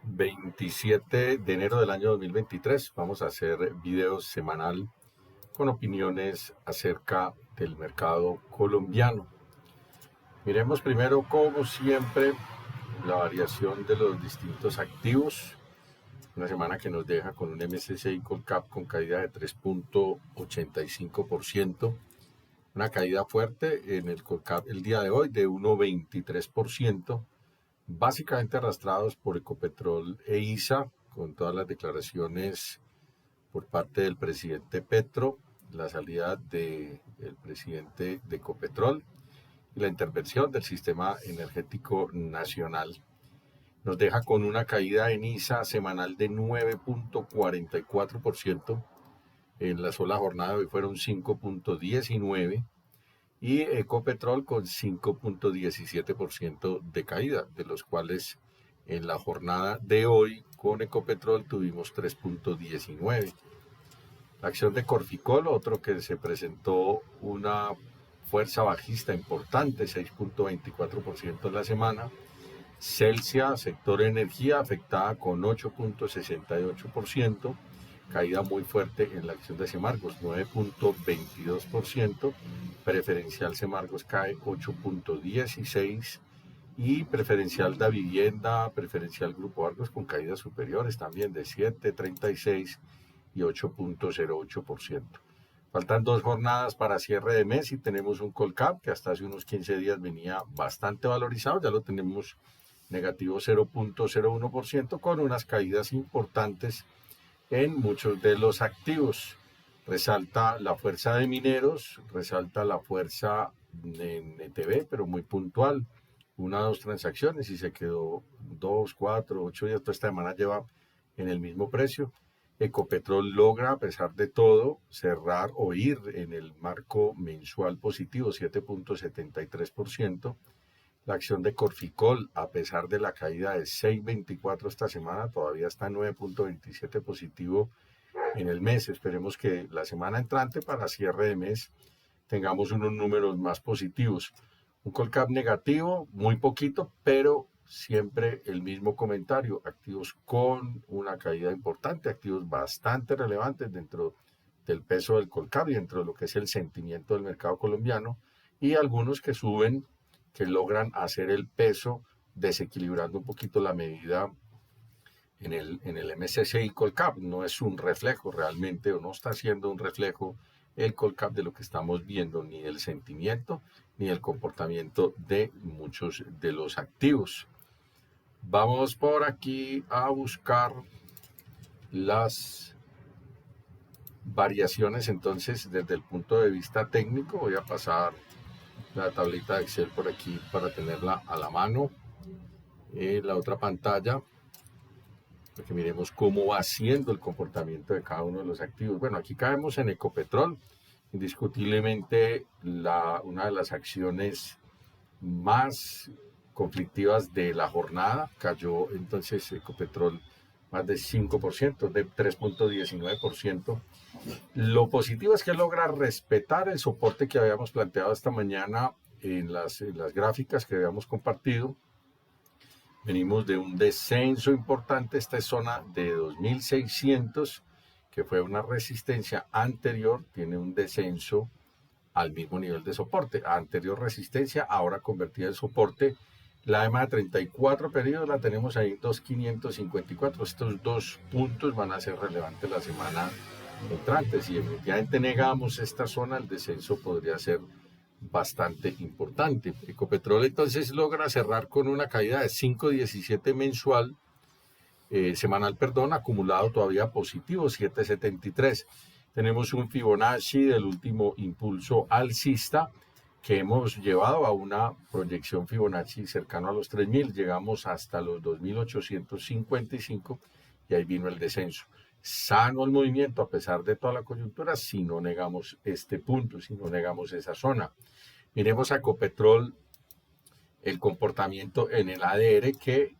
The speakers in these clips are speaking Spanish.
27 de enero del año 2023. Vamos a hacer video semanal con opiniones acerca del mercado colombiano. Miremos primero, como siempre, la variación de los distintos activos. Una semana que nos deja con un MSCI Colcap con caída de 3.85%. Una caída fuerte en el Colcap el día de hoy de 1.23%. Básicamente arrastrados por Ecopetrol e ISA, con todas las declaraciones por parte del presidente Petro, la salida del presidente de Ecopetrol y la intervención del sistema energético nacional. Nos deja con una caída en ISA semanal de 9.44%. En la sola jornada de hoy fueron 5.19%. Y Ecopetrol con 5.17% de caída, de los cuales en la jornada de hoy con Ecopetrol tuvimos 3.19%. La acción de Corficol, otro que se presentó una fuerza bajista importante, 6.24% en la semana. Celsia, sector energía, afectada con 8.68%. Caída muy fuerte en la acción de Semargos, 9.22%, preferencial Semargos cae 8.16% y preferencial Da Vivienda, preferencial Grupo Argos con caídas superiores también de 7.36% y 8.08%. Faltan 2 jornadas para cierre de mes y tenemos un Colcap que hasta hace unos 15 días venía bastante valorizado, ya lo tenemos negativo 0.01% con unas caídas importantes en muchos de los activos. Resalta la fuerza de mineros, resalta la fuerza en ETB, pero muy puntual. 1 o 2 transacciones y se quedó 2, 4, 8 días. Toda esta semana lleva en el mismo precio. Ecopetrol logra, a pesar de todo, cerrar o ir en el marco mensual positivo, 7.73%. La acción de Corficol, a pesar de la caída de 6.24 esta semana, todavía está en 9.27 positivo en el mes. Esperemos que la semana entrante, para cierre de mes, tengamos unos números más positivos. Un Colcap negativo, muy poquito, pero siempre el mismo comentario. Activos con una caída importante, activos bastante relevantes dentro del peso del Colcap y dentro de lo que es el sentimiento del mercado colombiano, y algunos que suben, que logran hacer el peso, desequilibrando un poquito la medida en el MSCI Colcap. No es un reflejo realmente, o no está siendo un reflejo el Colcap de lo que estamos viendo, ni el sentimiento, ni el comportamiento de muchos de los activos. Vamos por aquí a buscar las variaciones entonces desde el punto de vista técnico. Voy a pasar la tablita de Excel por aquí para tenerla a la mano. La otra pantalla, para que miremos cómo va siendo el comportamiento de cada uno de los activos. Bueno, aquí caemos en Ecopetrol, indiscutiblemente una de las acciones más conflictivas de la jornada. Cayó entonces Ecopetrol más de 5%, de 3.19%. Lo positivo es que logra respetar el soporte que habíamos planteado esta mañana en las gráficas que habíamos compartido. Venimos de un descenso importante, esta es zona de 2.600, que fue una resistencia anterior, tiene un descenso al mismo nivel de soporte. Anterior resistencia, ahora convertida en soporte. La EMA de 34 periodos la tenemos ahí en 2.554. Estos 2 puntos van a ser relevantes la semana entrante. Si efectivamente negamos esta zona, el descenso podría ser bastante importante. Ecopetrol entonces logra cerrar con una caída de 5.17 mensual, semanal, perdón, acumulado todavía positivo, 7.73. Tenemos un Fibonacci del último impulso alcista que hemos llevado a una proyección Fibonacci cercano a los 3.000, llegamos hasta los 2.855 y ahí vino el descenso. Sano el movimiento a pesar de toda la coyuntura si no negamos este punto, si no negamos esa zona. Miremos a Ecopetrol, el comportamiento en el ADR que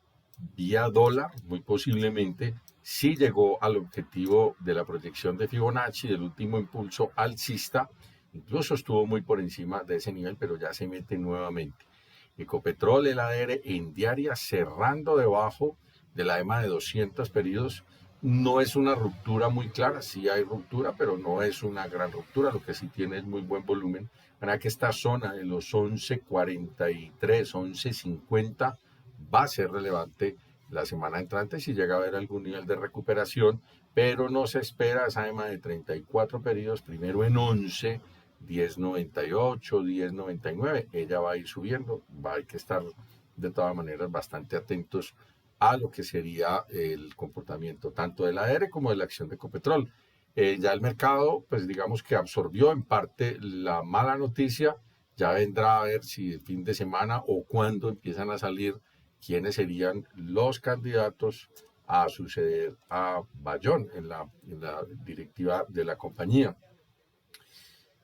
vía dólar muy posiblemente sí llegó al objetivo de la proyección de Fibonacci del último impulso alcista, incluso estuvo muy por encima de ese nivel, pero ya se mete nuevamente. Ecopetrol, el ADR en diaria cerrando debajo de la EMA de 200 periodos. No es una ruptura muy clara, sí hay ruptura, pero no es una gran ruptura, lo que sí tiene es muy buen volumen. Para que esta zona de los 11.43, 11.50 va a ser relevante la semana entrante si llega a haber algún nivel de recuperación, pero no se espera esa EMA de 34 periodos, primero en 11, 10.98, 10.99, ella va a ir subiendo, hay que estar de todas maneras bastante atentos a lo que sería el comportamiento tanto de la ERE como de la acción de Ecopetrol. Ya el mercado, pues digamos que absorbió en parte la mala noticia, ya vendrá a ver si el fin de semana o cuándo empiezan a salir quiénes serían los candidatos a suceder a Bayón en la directiva de la compañía.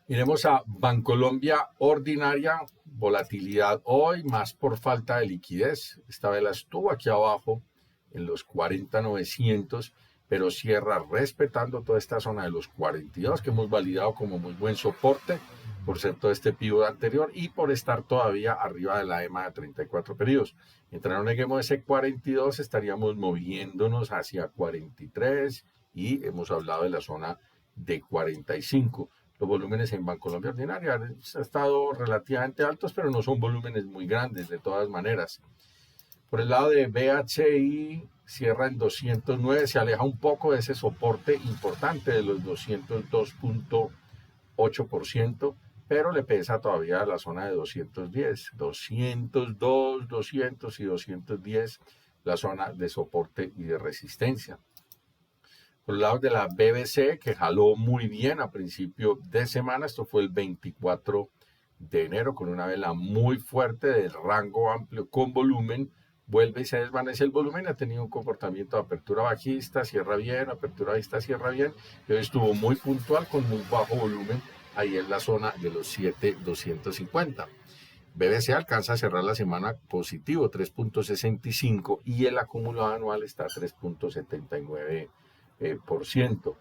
Miremos a Bancolombia ordinaria, volatilidad hoy más por falta de liquidez. Esta vela estuvo aquí abajo en los 40.900, pero cierra respetando toda esta zona de los 42 que hemos validado como muy buen soporte por ser todo este pivot anterior y por estar todavía arriba de la EMA de 34 periodos. Mientras no neguemos ese 42, estaríamos moviéndonos hacia 43 y hemos hablado de la zona de 45. Los volúmenes en Bancolombia ordinaria han estado relativamente altos, pero no son volúmenes muy grandes de todas maneras. Por el lado de BHI, cierra en 209, se aleja un poco de ese soporte importante de los 202.8%, pero le pesa todavía a la zona de 210, 202, 200 y 210, la zona de soporte y de resistencia. Por el lado de la BBC, que jaló muy bien a principio de semana, esto fue el 24 de enero, con una vela muy fuerte del rango amplio con volumen, vuelve y se desvanece el volumen, ha tenido un comportamiento de apertura bajista, cierra bien, apertura bajista, cierra bien, pero estuvo muy puntual con muy bajo volumen, ahí en la zona de los 7.250. BBC alcanza a cerrar la semana positivo, 3.65, y el acumulado anual está a 3.79%.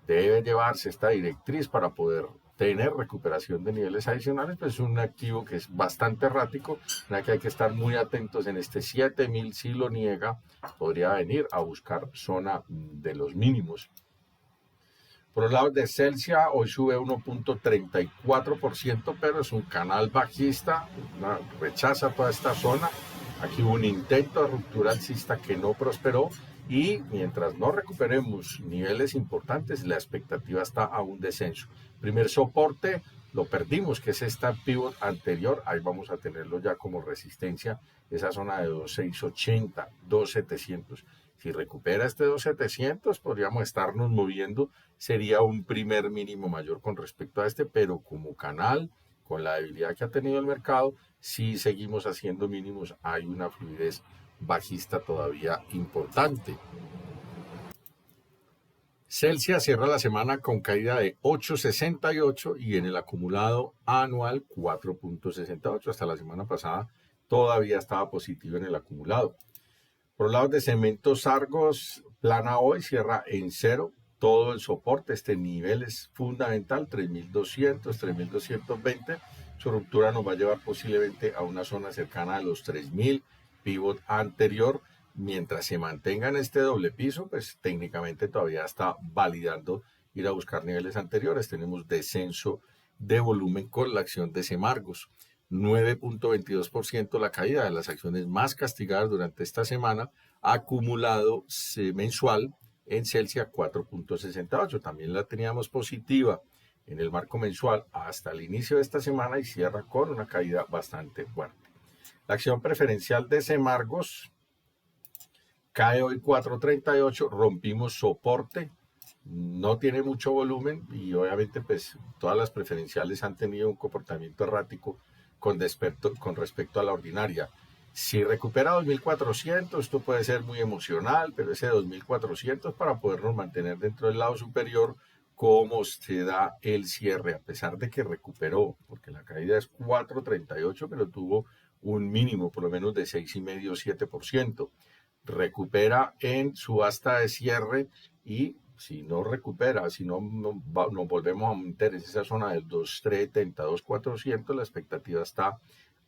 Debe llevarse esta directriz para poder tener recuperación de niveles adicionales, pues es un activo que es bastante errático, en el que hay que estar muy atentos en este 7.000, si lo niega, podría venir a buscar zona de los mínimos. Por los lados de Celsia, hoy sube 1.34%, pero es un canal bajista, rechaza toda esta zona. Aquí hubo un intento de ruptura alcista que no prosperó y mientras no recuperemos niveles importantes, la expectativa está a un descenso. Primer soporte lo perdimos, que es esta pivot anterior, ahí vamos a tenerlo ya como resistencia, esa zona de 2.680, 2.700. Si recupera este 2.700, podríamos estarnos moviendo, sería un primer mínimo mayor con respecto a este, pero como canal, con la debilidad que ha tenido el mercado, si seguimos haciendo mínimos, hay una fluidez bajista todavía importante. Celsia cierra la semana con caída de 8.68 y en el acumulado anual 4.68. Hasta la semana pasada todavía estaba positivo en el acumulado. Por los lados de Cementos Argos, plana hoy, cierra en cero. Todo el soporte, este nivel es fundamental, 3.200, 3.220. Su ruptura nos va a llevar posiblemente a una zona cercana a los 3.000, pivot anterior. Mientras se mantenga en este doble piso, pues técnicamente todavía está validando ir a buscar niveles anteriores. Tenemos descenso de volumen con la acción de Semargos. 9.22% la caída de las acciones más castigadas durante esta semana, acumulado mensual en Celsia 4.68. También la teníamos positiva en el marco mensual hasta el inicio de esta semana y cierra con una caída bastante fuerte. La acción preferencial de Semargos cae hoy 4.38, rompimos soporte, no tiene mucho volumen y obviamente pues todas las preferenciales han tenido un comportamiento errático con respecto a la ordinaria. Si recupera 2.400, esto puede ser muy emocional, pero ese 2.400 para podernos mantener dentro del lado superior, cómo se da el cierre, a pesar de que recuperó, porque la caída es 4.38, pero tuvo un mínimo por lo menos de 6,5-7%. Recupera en subasta de cierre y si no recupera, si no nos volvemos a meter en esa zona del 2.370, 2.400, la expectativa está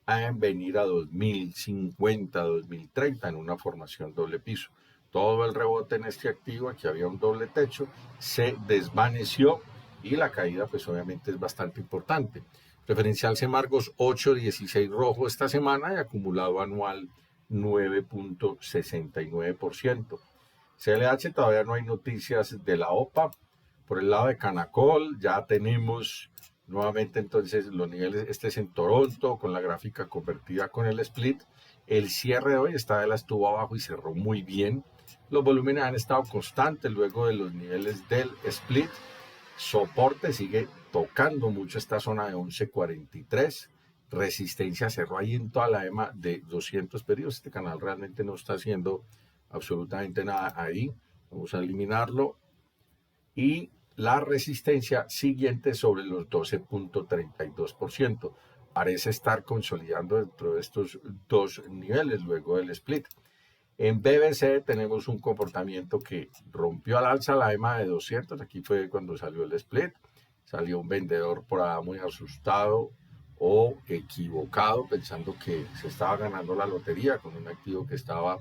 en venir a 2050, 2030 en una formación doble piso. todo el rebote en este activo, aquí había un doble techo, se desvaneció y la caída pues obviamente es bastante importante. Preferencial Semargos 8.16 rojo esta semana y acumulado anual 9.69%. CLH todavía no hay noticias de la OPA. Por el lado de Canacol ya tenemos nuevamente entonces los niveles, este es en Toronto con la gráfica convertida con el split. El cierre de hoy estuvo abajo y cerró muy bien. Los volúmenes han estado constantes luego de los niveles del split. Soporte sigue tocando mucho esta zona de 11.43. Resistencia cerró ahí en toda la EMA de 200 periodos. Este canal realmente no está haciendo absolutamente nada ahí. Vamos a eliminarlo. Y la resistencia siguiente sobre los 12.32%. Parece estar consolidando dentro de estos dos niveles luego del split. En BBC tenemos un comportamiento que rompió al alza la EMA de 200. Aquí fue cuando salió el split. Salió un vendedor por ahí muy asustado o equivocado, pensando que se estaba ganando la lotería con un activo que estaba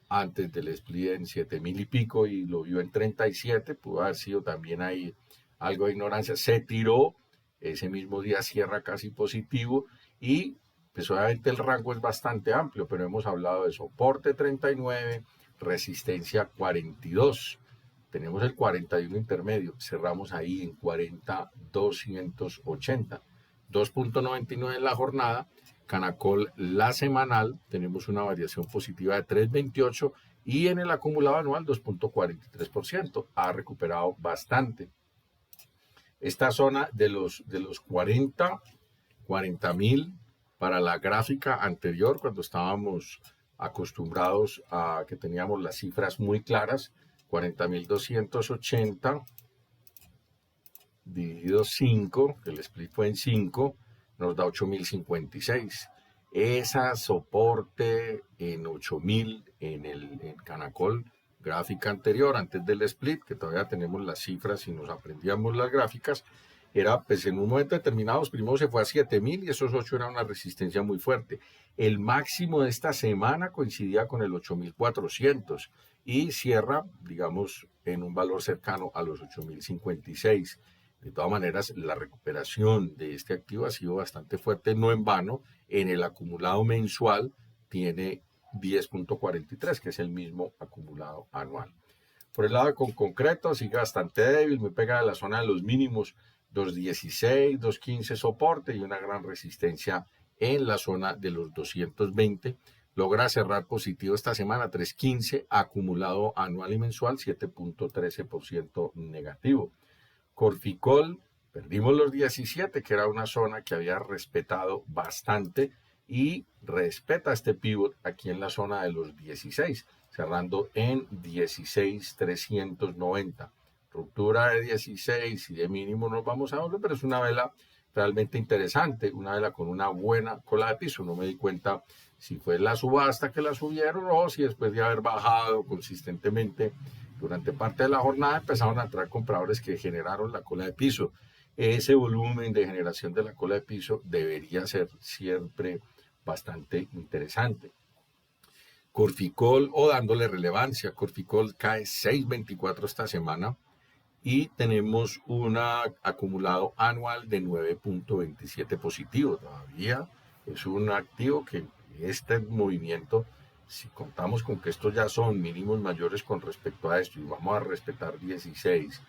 antes del split en 7.000 y pico y lo vio en 37. Pudo haber sido también ahí algo de ignorancia. Se tiró, ese mismo día cierra casi positivo y pues obviamente el rango es bastante amplio, pero hemos hablado de soporte 39, resistencia 42. Tenemos el 41 intermedio, cerramos ahí en 40.280. 2.99 en la jornada. Canacol la semanal tenemos una variación positiva de 3.28 y en el acumulado anual 2.43%. Ha recuperado bastante. Esta zona de los 40.000 para la gráfica anterior, cuando estábamos acostumbrados a que teníamos las cifras muy claras, 40.280 dividido 5, que el split fue en 5, nos da 8.056. Esa soporte en 8.000 en Canacol, gráfica anterior, antes del split, que todavía tenemos las cifras y nos aprendíamos las gráficas, era pues en un momento determinado, primero se fue a 7.000 y esos 8 era una resistencia muy fuerte. El máximo de esta semana coincidía con el 8.400 y cierra, digamos, en un valor cercano a los 8.056. De todas maneras, la recuperación de este activo ha sido bastante fuerte, no en vano. En el acumulado mensual tiene 10.43, que es el mismo acumulado anual. Por el lado con concreto, sigue bastante débil, muy pegada a la zona de los mínimos, 2.16, 2.15 soporte y una gran resistencia en la zona de los 220. Logra cerrar positivo esta semana, 3.15, acumulado anual y mensual, 7.13% negativo. Corficol, perdimos los 17, que era una zona que había respetado bastante y respeta este pivot aquí en la zona de los 16, cerrando en 16.390. Ruptura de 16 y de mínimo nos vamos a volver, pero es una vela realmente interesante, una vela con una buena cola de piso. No me di cuenta si fue la subasta que la subieron o si después de haber bajado consistentemente durante parte de la jornada empezaron a entrar compradores que generaron la cola de piso. Ese volumen de generación de la cola de piso debería ser siempre bastante interesante. Corficol o dándole relevancia, Corficol cae 6.24 esta semana y tenemos un acumulado anual de 9.27 positivo. Todavía es un activo que este movimiento, si contamos con que estos ya son mínimos mayores con respecto a esto y vamos a respetar 16,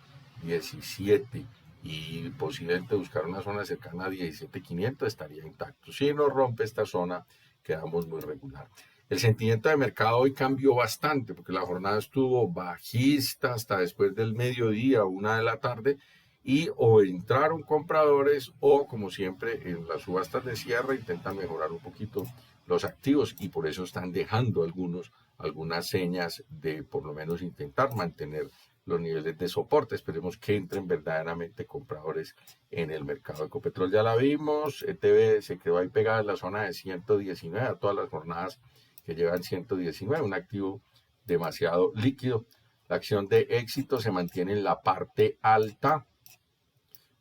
17 y posiblemente buscar una zona cercana a 17.500, estaría intacto. Si no rompe esta zona, quedamos muy regular. El sentimiento de mercado hoy cambió bastante porque la jornada estuvo bajista hasta después del mediodía, 1 de la tarde, y o entraron compradores o, como siempre, en las subastas de cierre intentan mejorar un poquito los activos y por eso están dejando algunas señas de por lo menos intentar mantener los niveles de soporte. Esperemos que entren verdaderamente compradores en el mercado. Ecopetrol ya la vimos, ETB se quedó ahí pegada en la zona de 119 a todas las jornadas que llevan 119, un activo demasiado líquido. La acción de Éxito se mantiene en la parte alta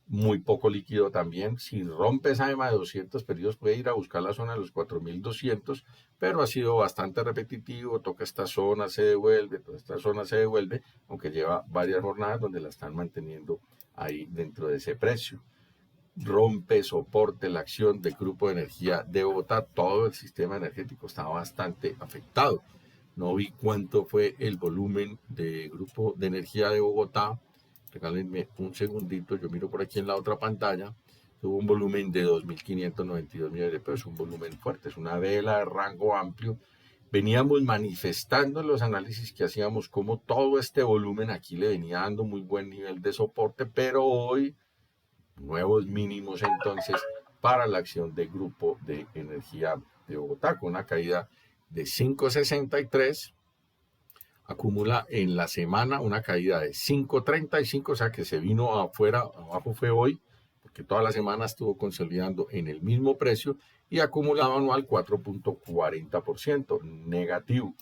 muy poco líquido también. Si rompe esa EMA de 200 periodos, puede ir a buscar la zona de los 4200, pero ha sido bastante repetitivo. Toca esta zona, se devuelve, toda esta zona se devuelve, aunque lleva varias jornadas donde la están manteniendo ahí dentro de ese precio. Rompe soporte la acción del Grupo de Energía de Bogotá. Todo el sistema energético está bastante afectado. No vi cuánto fue el volumen de Grupo de Energía de Bogotá. Regálenme un segundito, yo miro por aquí en la otra pantalla. Tuvo un volumen de 2.592 millones de pesos, un volumen fuerte, es una vela de rango amplio. Veníamos manifestando en los análisis que hacíamos como todo este volumen aquí le venía dando muy buen nivel de soporte, pero hoy nuevos mínimos entonces para la acción del Grupo de Energía de Bogotá, con una caída de 5.63, acumula en la semana una caída de 5.35, o sea que se vino afuera, abajo fue hoy, porque toda la semana estuvo consolidando en el mismo precio, y acumulado anual 4.40% negativo.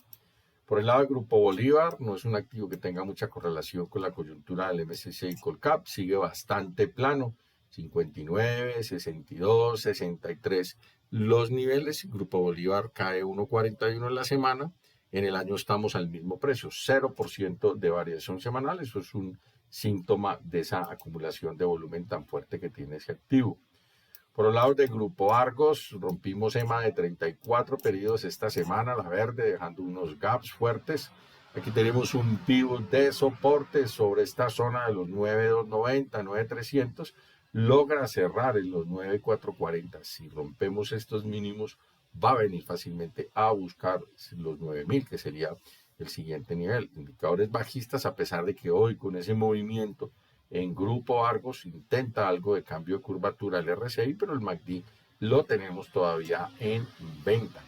Por el lado del Grupo Bolívar, no es un activo que tenga mucha correlación con la coyuntura del MSCI Colcap, sigue bastante plano, 59, 62, 63 los niveles. Grupo Bolívar cae 1.41 en la semana, en el año estamos al mismo precio, 0% de variación semanal. Eso es un síntoma de esa acumulación de volumen tan fuerte que tiene ese activo. Por los lados del Grupo Argos, rompimos EMA de 34 periodos esta semana, la verde, dejando unos gaps fuertes. Aquí tenemos un pivot de soporte sobre esta zona de los 9.290, 9.300. Logra cerrar en los 9.440. Si rompemos estos mínimos, va a venir fácilmente a buscar los 9.000, que sería el siguiente nivel. Indicadores bajistas, a pesar de que hoy con ese movimiento en Grupo Argos intenta algo de cambio de curvatura el RSI, pero el MACD lo tenemos todavía en venta.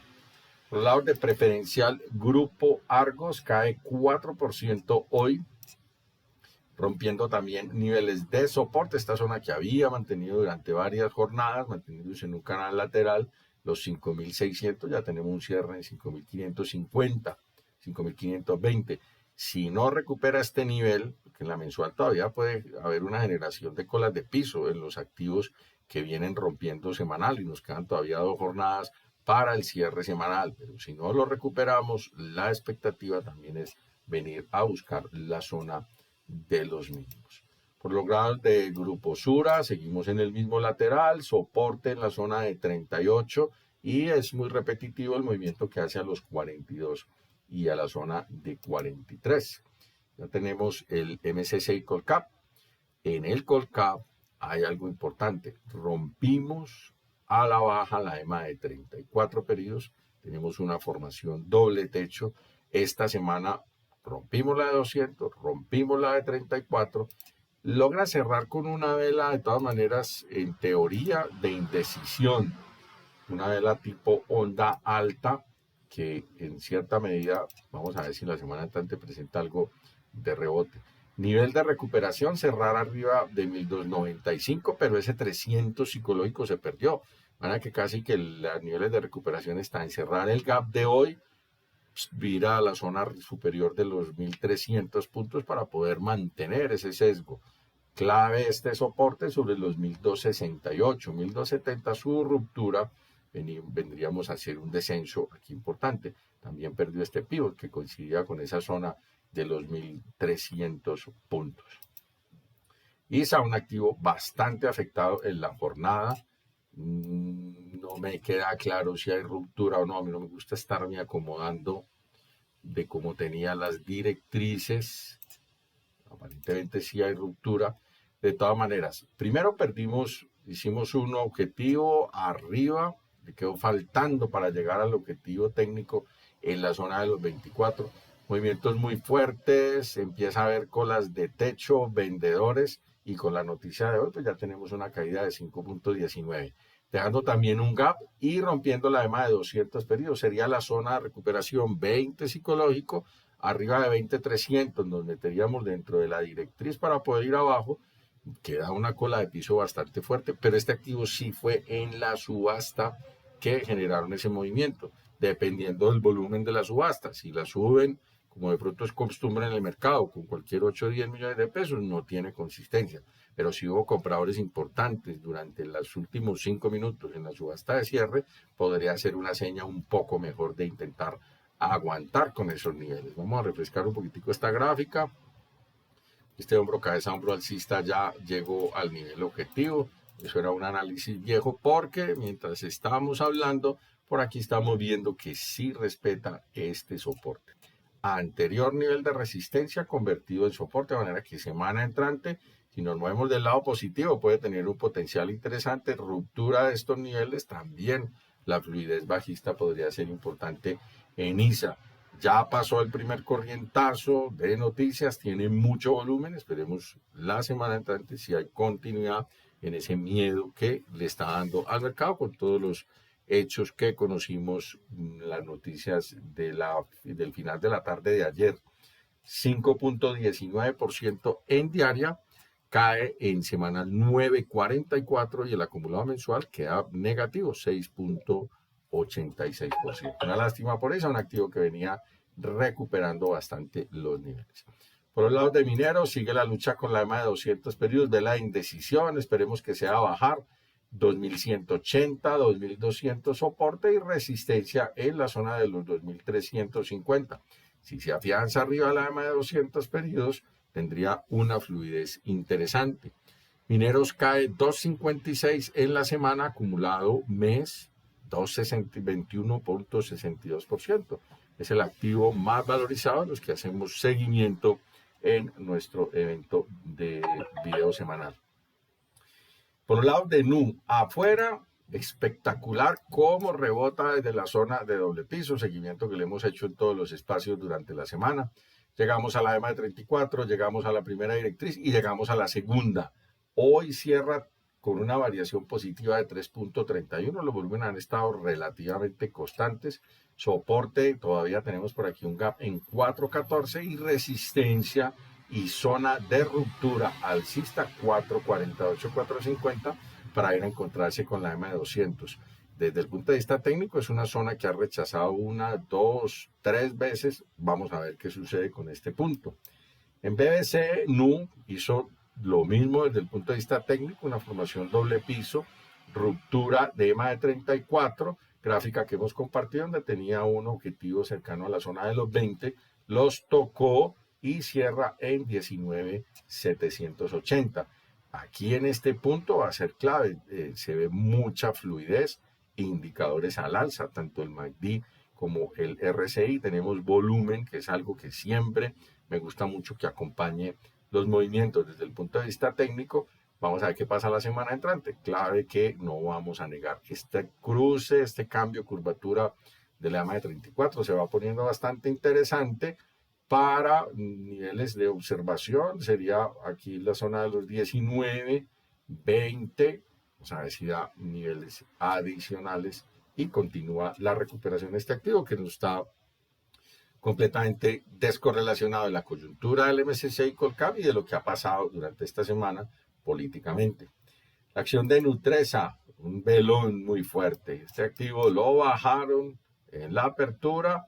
Por el lado de preferencial, Grupo Argos cae 4% hoy, rompiendo también niveles de soporte. Esta zona que había mantenido durante varias jornadas, manteniéndose en un canal lateral, los 5.600, ya tenemos un cierre en 5.550, 5.520. Si no recupera este nivel, porque en la mensual todavía puede haber una generación de colas de piso en los activos que vienen rompiendo semanal, y nos quedan todavía 2 jornadas para el cierre semanal, pero si no lo recuperamos, la expectativa también es venir a buscar la zona de los mínimos. Por lo grado de Grupo Sura, seguimos en el mismo lateral, soporte en la zona de 38, y es muy repetitivo el movimiento que hace a los 42 y a la zona de 43. Ya tenemos el MSCI Colcap. En el Colcap hay algo importante. Rompimos a la baja la EMA de 34 periodos. Tenemos una formación doble techo. Esta semana rompimos la de 200, rompimos la de 34. Logra cerrar con una vela, de todas maneras, en teoría, de indecisión. Una vela tipo onda alta, que en cierta medida, vamos a ver si la semana entrante presenta algo de rebote. Nivel de recuperación, cerrar arriba de 1.295, pero ese 300 psicológico se perdió. Van a que casi que los niveles de recuperación están en cerrar el gap de hoy, vira a la zona superior de los 1.300 puntos para poder mantener ese sesgo. Clave este soporte sobre los 1.268, 1.270 su ruptura, vendríamos a hacer un descenso aquí importante. También perdió este pivot que coincidía con esa zona de los 1.300 puntos. ISA, un activo bastante afectado en la jornada. No me queda claro si hay ruptura o no. A mí no me gusta estarme acomodando de cómo tenía las directrices. Aparentemente sí hay ruptura. De todas maneras, primero hicimos un objetivo arriba, le quedó faltando para llegar al objetivo técnico en la zona de los 24. Movimientos muy fuertes, empieza a haber colas de techo, vendedores, y con la noticia de hoy pues ya tenemos una caída de 5.19, dejando también un gap y rompiendo la EMA de 200 periodos. Sería la zona de recuperación 20 psicológico, arriba de 20.300, nos meteríamos dentro de la directriz para poder ir abajo. Queda una cola de piso bastante fuerte, pero este activo sí fue en la subasta que generaron ese movimiento, dependiendo del volumen de la subasta. Si la suben como de pronto es costumbre en el mercado, con cualquier 8 o 10 millones de pesos, no tiene consistencia. Pero si hubo compradores importantes durante los últimos 5 minutos en la subasta de cierre, podría ser una seña un poco mejor de intentar aguantar con esos niveles. Vamos a refrescar un poquitico esta gráfica. Este hombro, cabeza, hombro alcista ya llegó al nivel objetivo. Eso era un análisis viejo porque mientras estábamos hablando, por aquí estamos viendo que sí respeta este soporte. Anterior nivel de resistencia convertido en soporte, de manera que semana entrante, si nos movemos del lado positivo, puede tener un potencial interesante. Ruptura de estos niveles, también la fluidez bajista podría ser importante en ISA. Ya pasó el primer corrientazo de noticias, tiene mucho volumen, esperemos la semana entrante si hay continuidad en ese miedo que le está dando al mercado con todos los hechos que conocimos, las noticias del final de la tarde de ayer. 5.19% en diaria, cae en semanal 9.44 y el acumulado mensual queda negativo 6.86%. Una lástima por eso, un activo que venía recuperando bastante los niveles. Por el lado de mineros, sigue la lucha con la EMA de 200 periodos de la indecisión, esperemos que sea bajar 2180, 2200 soporte y resistencia en la zona de los 2350. Si se afianza arriba la EMA de 200 periodos, tendría una fluidez interesante. Mineros cae 2.56 en la semana, acumulado mes 21.62%. Es el activo más valorizado de los que hacemos seguimiento en nuestro evento de video semanal. Por un lado de NU, afuera, espectacular cómo rebota desde la zona de doble piso, seguimiento que le hemos hecho en todos los espacios durante la semana. Llegamos a la EMA de 34, llegamos a la primera directriz y llegamos a la segunda. Hoy cierra con una variación positiva de 3.31, los volúmenes han estado relativamente constantes. Soporte, todavía tenemos por aquí un gap en 4.14 y resistencia y zona de ruptura alcista 4.48, 4.50 para ir a encontrarse con la EMA de 200. Desde el punto de vista técnico es una zona que ha rechazado 1, 2, 3 veces. Vamos a ver qué sucede con este punto. En BBC, NU hizo lo mismo desde el punto de vista técnico, una formación doble piso, ruptura de EMA de 34, gráfica que hemos compartido donde tenía un objetivo cercano a la zona de los 20, los tocó y cierra en 19.780. Aquí en este punto va a ser clave, se ve mucha fluidez, indicadores al alza, tanto el MACD como el RSI, tenemos volumen, que es algo que siempre me gusta mucho que acompañe los movimientos desde el punto de vista técnico. Vamos a ver qué pasa la semana entrante, clave que no vamos a negar. Este cruce, este cambio, curvatura de la EMA de 34 se va poniendo bastante interesante. Para niveles de observación sería aquí la zona de los 19, 20, o sea, decía niveles adicionales y continúa la recuperación de este activo que no está completamente descorrelacionado de la coyuntura del MSCI Colcap y de lo que ha pasado durante esta semana políticamente. La acción de Nutresa, un velón muy fuerte. Este activo lo bajaron en la apertura,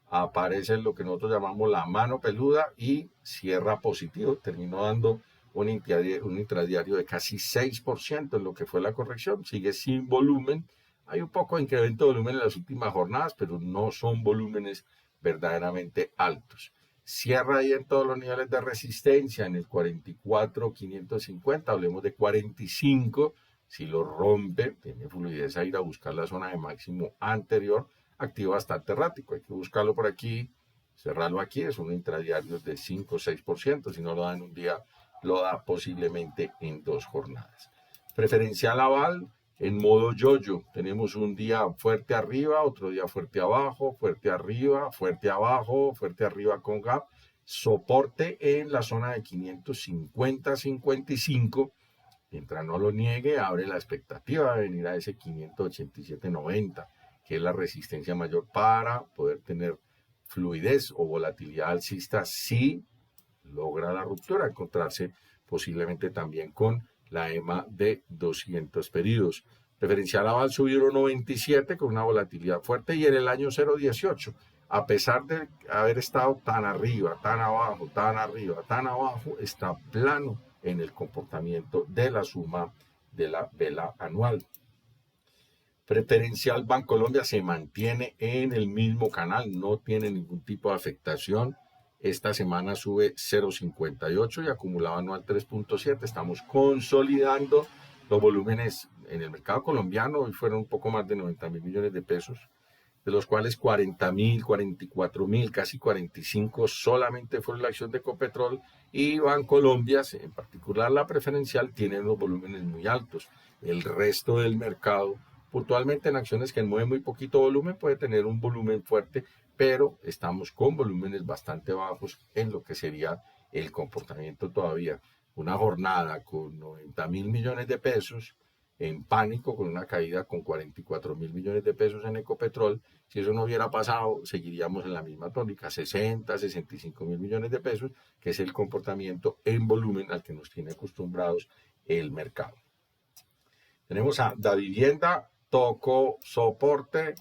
aparece lo que nosotros llamamos la mano peluda y cierra positivo. Terminó dando un intradiario de casi 6% en lo que fue la corrección. Sigue sin volumen. Hay un poco de incremento de volumen en las últimas jornadas, pero no son volúmenes verdaderamente altos. Cierra ahí en todos los niveles de resistencia, en el 44.550, hablemos de 45, si lo rompe, tiene fluidez a ir a buscar la zona de máximo anterior, activo bastante errático, hay que buscarlo por aquí, cerrarlo aquí, es un intradiario de 5 o 6%, si no lo da en un día, lo da posiblemente en 2 jornadas. Preferencial aval, en modo yo-yo, tenemos un día fuerte arriba, otro día fuerte abajo, fuerte arriba, fuerte abajo, fuerte arriba con gap, soporte en la zona de 550-55, mientras no lo niegue, abre la expectativa de venir a ese 587-90, que es la resistencia mayor para poder tener fluidez o volatilidad alcista si logra la ruptura, encontrarse posiblemente también con la EMA de 200 pedidos. Preferencial aval subir 1.97 con una volatilidad fuerte y en el año 0.18 a pesar de haber estado tan arriba, tan abajo, tan arriba, tan abajo, está plano en el comportamiento de la suma de la vela anual. Preferencial Bancolombia se mantiene en el mismo canal, no tiene ningún tipo de afectación. Esta semana sube 0,58 y acumulado anual 3,7. Estamos consolidando los volúmenes en el mercado colombiano. Hoy fueron un poco más de 90.000 millones de pesos, de los cuales 40.000, 44.000, casi 45 solamente fue la acción de Ecopetrol, y Bancolombia, en particular la preferencial, tiene unos volúmenes muy altos. El resto del mercado, puntualmente en acciones que mueven muy poquito volumen, puede tener un volumen fuerte, pero estamos con volúmenes bastante bajos en lo que sería el comportamiento todavía. Una jornada con 90.000 millones de pesos, en pánico, con una caída con 44.000 millones de pesos en Ecopetrol. Si eso no hubiera pasado, seguiríamos en la misma tónica, 60, 65.000 millones de pesos, que es el comportamiento en volumen al que nos tiene acostumbrados el mercado. Tenemos a Davivienda, tocó soporte,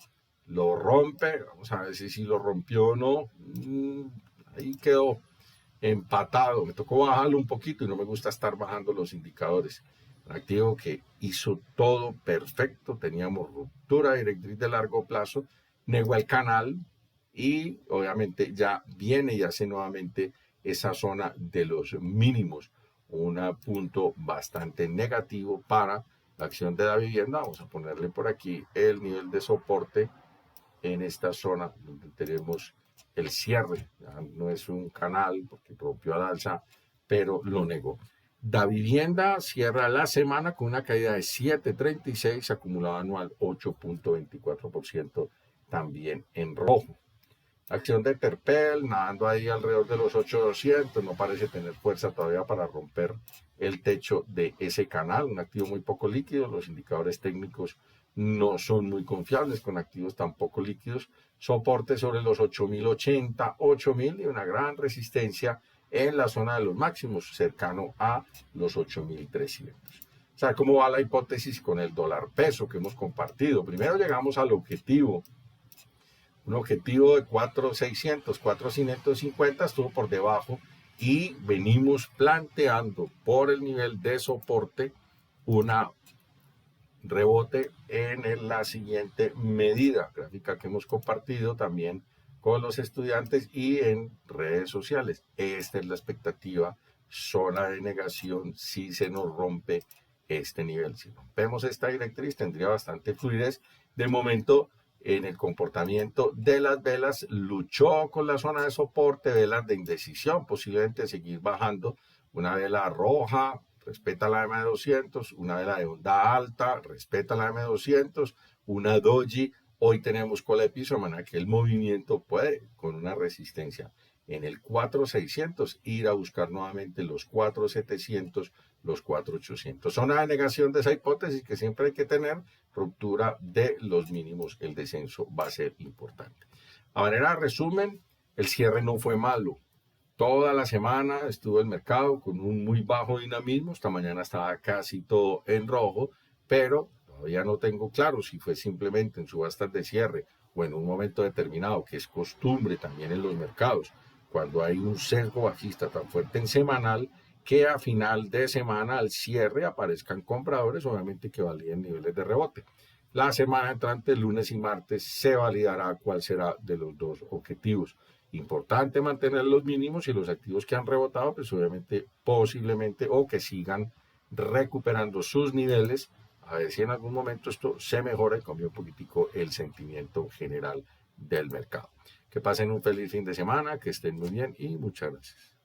lo rompe, vamos a ver si lo rompió o no. Ahí quedó empatado, me tocó bajarlo un poquito y no me gusta estar bajando los indicadores. Un activo que hizo todo perfecto, teníamos ruptura directriz de largo plazo, negó el canal y obviamente ya viene y hace nuevamente esa zona de los mínimos, un punto bastante negativo para la acción de Davivienda. Vamos a ponerle por aquí el nivel de soporte en esta zona donde tenemos el cierre. Ya no es un canal porque rompió al alza, pero lo negó. Davivienda cierra la semana con una caída de 7,36, acumulado anual 8,24%, también en rojo. Acción de Terpel, nadando ahí alrededor de los 8,200, no parece tener fuerza todavía para romper el techo de ese canal. Un activo muy poco líquido, los indicadores técnicos no son muy confiables con activos tan poco líquidos. Soporte sobre los 8.080, 8.000 y una gran resistencia en la zona de los máximos, cercano a los 8.300. O sea, ¿cómo va la hipótesis con el dólar peso que hemos compartido? Primero llegamos al objetivo. Un objetivo de 4.600, 4.550 estuvo por debajo y venimos planteando por el nivel de soporte una rebote en la siguiente medida, gráfica que hemos compartido también con los estudiantes y en redes sociales. Esta es la expectativa, zona de negación si se nos rompe este nivel. Si rompemos esta directriz tendría bastante fluidez. De momento, en el comportamiento de las velas, luchó con la zona de soporte, velas de indecisión, posiblemente seguir bajando. Una vela roja, respeta la M200, una vela de onda alta, respeta la M200, una doji. Hoy tenemos cola de piso, de manera que el movimiento puede, con una resistencia en el 4.600, ir a buscar nuevamente los 4.700, los 4.800. Zona de negación de esa hipótesis que siempre hay que tener, ruptura de los mínimos, el descenso va a ser importante. A manera de resumen, el cierre no fue malo. Toda la semana estuvo el mercado con un muy bajo dinamismo, esta mañana estaba casi todo en rojo, pero todavía no tengo claro si fue simplemente en subastas de cierre o en un momento determinado, que es costumbre también en los mercados, cuando hay un sesgo bajista tan fuerte en semanal, que a final de semana al cierre aparezcan compradores, obviamente que validen niveles de rebote. La semana entrante, lunes y martes, se validará cuál será de los dos objetivos. Importante mantener los mínimos y los activos que han rebotado, pues obviamente posiblemente o que sigan recuperando sus niveles, a ver si en algún momento esto se mejora y cambia un poquitico el sentimiento general del mercado. Que pasen un feliz fin de semana, que estén muy bien y muchas gracias.